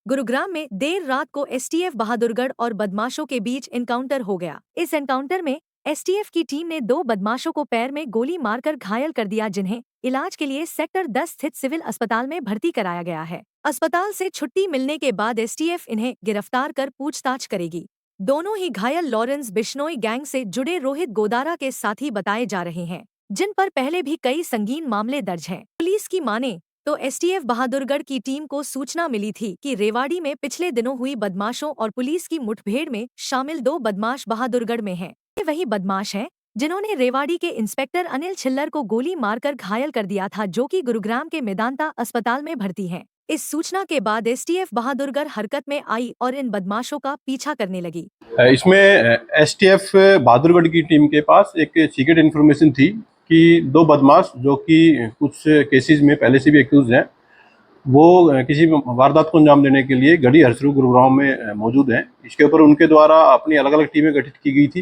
गुरुग्राम में देर रात को एसटीएफ बहादुरगढ़ और बदमाशों के बीच एनकाउंटर हो गया। इस एनकाउंटर में एसटीएफ की टीम ने 2 बदमाशों को पैर में गोली मारकर घायल कर दिया, जिन्हें इलाज के लिए सेक्टर 10 स्थित सिविल अस्पताल में भर्ती कराया गया है। अस्पताल से छुट्टी मिलने के बाद एसटीएफ इन्हें गिरफ्तार कर पूछताछ करेगी। दोनों ही घायल लॉरेंस बिश्नोई गैंग से जुड़े रोहित गोदारा के साथी बताए जा रहे हैं, जिन पर पहले भी कई संगीन मामले दर्ज हैं। पुलिस की माने तो एसटीएफ बहादुरगढ़ की टीम को सूचना मिली थी कि रेवाड़ी में पिछले दिनों हुई बदमाशों और पुलिस की मुठभेड़ में शामिल 2 बदमाश बहादुरगढ़ में हैं। ये वही बदमाश हैं जिन्होंने रेवाड़ी के इंस्पेक्टर अनिल छिल्लर को गोली मारकर घायल कर दिया था, जो कि गुरुग्राम के मेदांता अस्पताल में भर्ती हैं। इस सूचना के बाद एसटीएफ बहादुरगढ़ हरकत में आई और इन बदमाशों का पीछा करने लगी। इसमें एसटीएफ बहादुरगढ़ की टीम के पास एक सीक्रेट इन्फॉर्मेशन थी कि 2 बदमाश जो कि कुछ केसेस में पहले से भी एक्यूज हैं, वो किसी वारदात को अंजाम देने के लिए गढ़ी हरसरू गुरुग्राम में मौजूद हैं। इसके ऊपर उनके द्वारा अपनी अलग अलग टीमें गठित की गई थी।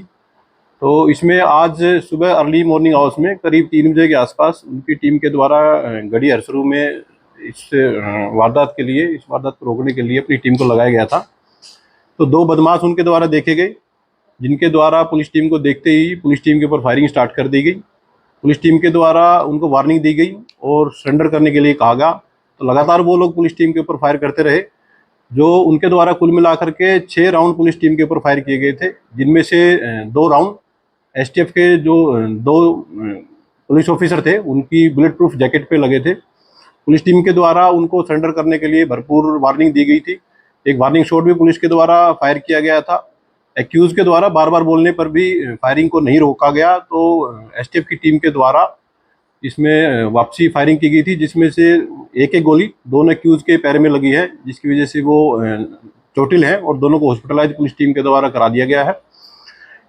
तो इसमें आज सुबह अर्ली मॉर्निंग आवर्स में करीब 3 बजे के आसपास उनकी टीम के द्वारा गढ़ी हरसरू में इस वारदात को रोकने के लिए अपनी टीम को लगाया गया था। तो 2 बदमाश उनके द्वारा देखे गए, जिनके द्वारा पुलिस टीम को देखते ही पुलिस टीम के ऊपर फायरिंग स्टार्ट कर दी गई। पुलिस टीम के द्वारा उनको वार्निंग दी गई और सरेंडर करने के लिए कहा गया। तो लगातार वो लोग पुलिस टीम के ऊपर फायर करते रहे, जो उनके द्वारा कुल मिलाकर के 6 राउंड पुलिस टीम के ऊपर फायर किए गए थे, जिनमें से 2 राउंड एसटीएफ के जो 2 पुलिस ऑफिसर थे उनकी बुलेट प्रूफ जैकेट पे लगे थे। पुलिस टीम के द्वारा उनको सरेंडर करने के लिए भरपूर वार्निंग दी गई थी। एक वार्निंग शॉट भी पुलिस के द्वारा फायर किया गया था। एक्यूज के द्वारा बार बार बोलने पर भी फायरिंग को नहीं रोका गया, तो एसटीएफ की टीम के द्वारा इसमें वापसी फायरिंग की गई थी, जिसमें से एक गोली दोनों एक्यूज के पैर में लगी है, जिसकी वजह से वो चोटिल है और दोनों को हॉस्पिटलाइज पुलिस टीम के द्वारा करा दिया गया है।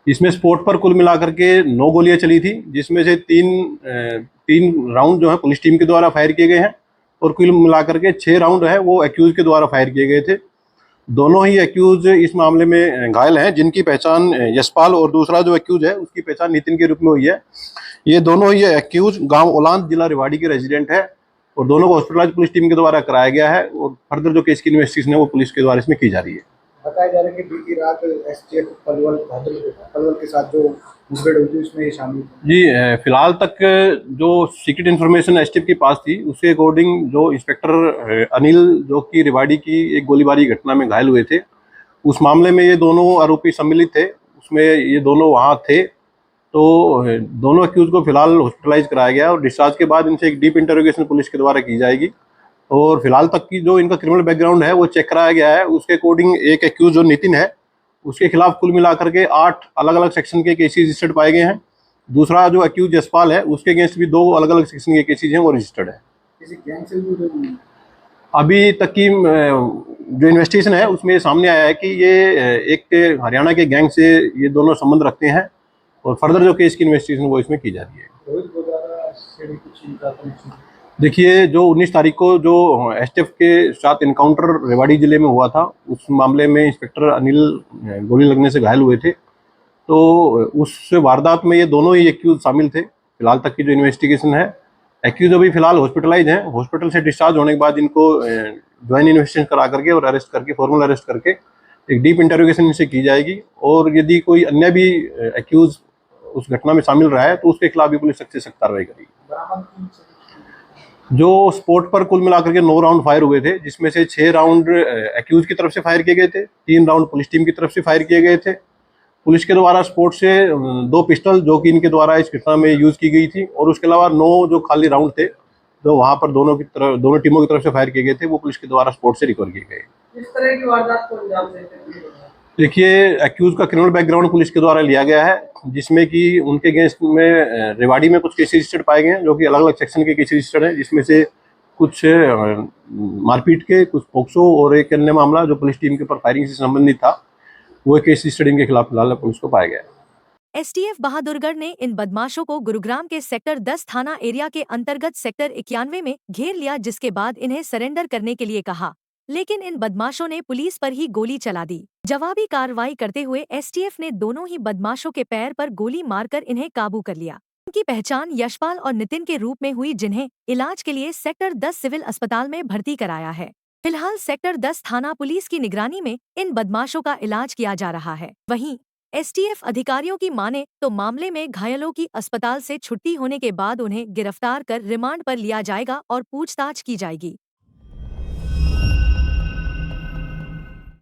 इसमें स्पॉट पर कुल मिलाकर के 9 गोलियां चली थी, जिसमें से 3 राउंड जो है पुलिस टीम के द्वारा फायर किए गए हैं और कुल मिलाकर के 6 राउंड है वो एक्यूज के द्वारा फायर किए गए थे। दोनों ही एक्यूज इस मामले में घायल हैं, जिनकी पहचान यशपाल और दूसरा जो एक्यूज है उसकी पहचान नितिन के रूप में हुई है। ये दोनों ही एक्यूज गांव ओलांद जिला रेवाड़ी के रेजिडेंट है और दोनों को हॉस्पिटलाइज पुलिस टीम के द्वारा कराया गया है और फर्दर जो केस की इन्वेस्टिगेशन है वो पुलिस के द्वारा इसमें की जा रही है। बताया जा रहा है कि बीती रात एसटीएफ पलवल के साथ जो मुठभेड़ हुई थी उसमें ये शामिल जी। फिलहाल तक जो सीक्रेट इन्फॉर्मेशन एसटीएफ के पास थी उसके अकॉर्डिंग जो इंस्पेक्टर अनिल जो कि रेवाड़ी की एक गोलीबारी घटना में घायल हुए थे, उस मामले में ये दोनों आरोपी सम्मिलित थे, उसमें ये दोनों वहाँ थे। तो दोनों एक्यूज को फिलहाल हॉस्पिटलाइज कराया गया और डिस्चार्ज के बाद इनसे एक डीप इंटरोगेशन पुलिस के द्वारा की जाएगी और फिलहाल तक की जो इनका क्रिमिनल बैकग्राउंड है वो चेक कराया गया है। उसके अकॉर्डिंग एक एक्यूज जो नितिन है उसके खिलाफ कुल मिलाकर के 8 अलग अलग सेक्शन के केसेस रजिस्टर्ड पाए गए हैं। दूसरा जो एक्यूज यशपाल है उसके अगेंस्ट भी 2 अलग अलग सेक्शन के केसेस हैं वो रजिस्टर्ड है। किसी गैंग से भी अभी तक की जो इन्वेस्टिगेशन है उसमें सामने आया है कि ये एक हरियाणा के गैंग से ये दोनों संबंध रखते हैं और फर्दर जो केस की इन्वेस्टिगेशन वो इसमें की जा रही है। देखिए, जो 19 तारीख को जो एसटीएफ के साथ इनकाउंटर रेवाड़ी जिले में हुआ था, उस मामले में इंस्पेक्टर अनिल गोली लगने से घायल हुए थे। तो उस वारदात में ये दोनों ही एक्यूज शामिल थे। फिलहाल तक की जो इन्वेस्टिगेशन है, एक्यूज अभी फिलहाल हॉस्पिटलाइज हैं। हॉस्पिटल से डिस्चार्ज होने के बाद इनको ज्वाइन इन्वेस्टिगेशन करा करके और अरेस्ट करके फॉर्मल अरेस्ट करके एक डीप इंटरोगेशन इनसे की जाएगी और यदि कोई अन्य भी एक्यूज उस घटना में शामिल रहा है तो उसके खिलाफ भी पुलिस सख्त से सख्त कार्रवाई करेगी। जो स्पॉट पर कुल मिलाकर के 9 राउंड फायर हुए थे, जिसमें से 6 राउंड एक्यूज की तरफ से फायर किए गए थे, 3 राउंड पुलिस टीम की तरफ से फायर किए गए थे। पुलिस के द्वारा स्पॉट से 2 पिस्टल जो कि इनके द्वारा इस घटना में यूज की गई थी और उसके अलावा 9 जो खाली राउंड थे जो वहां पर दोनों टीमों की तरफ से फायर किए गए थे वो पुलिस के द्वारा स्पॉट से रिकवर किए गए। इस तरह की वारदात को अंजाम देते हैं। देखिए, एक्यूज का क्रिमिनल बैकग्राउंड पुलिस के द्वारा लिया गया है, जिसमें कि उनके अगेंस्ट में रेवाड़ी में कुछ केसेस रजिस्टर्ड पाए गए हैं जो कि अलग अलग सेक्शन के केसेस रजिस्टर्ड हैं, जिसमें से कुछ मारपीट के, कुछ पोक्सो और एक अन्य मामला जो पुलिस टीम के ऊपर फायरिंग से संबंधित था वो केस रजिस्टर्ड के खिलाफ फिलहाल पुलिस को पाया गया है। एसटीएफ बहादुरगढ़ ने इन बदमाशों को गुरुग्राम के सेक्टर 10 थाना एरिया के अंतर्गत सेक्टर 91 में घेर लिया, जिसके बाद इन्हें सरेंडर करने के लिए कहा, लेकिन इन बदमाशों ने पुलिस पर ही गोली चला दी। जवाबी कार्रवाई करते हुए एसटीएफ ने दोनों ही बदमाशों के पैर पर गोली मारकर इन्हें काबू कर लिया। इनकी पहचान यशपाल और नितिन के रूप में हुई, जिन्हें इलाज के लिए सेक्टर 10 सिविल अस्पताल में भर्ती कराया है। फिलहाल सेक्टर 10 थाना पुलिस की निगरानी में इन बदमाशों का इलाज किया जा रहा है। वहीं एसटीएफ अधिकारियों की माने तो मामले में घायलों की अस्पताल से छुट्टी होने के बाद उन्हें गिरफ्तार कर रिमांड पर लिया जाएगा और पूछताछ की जाएगी।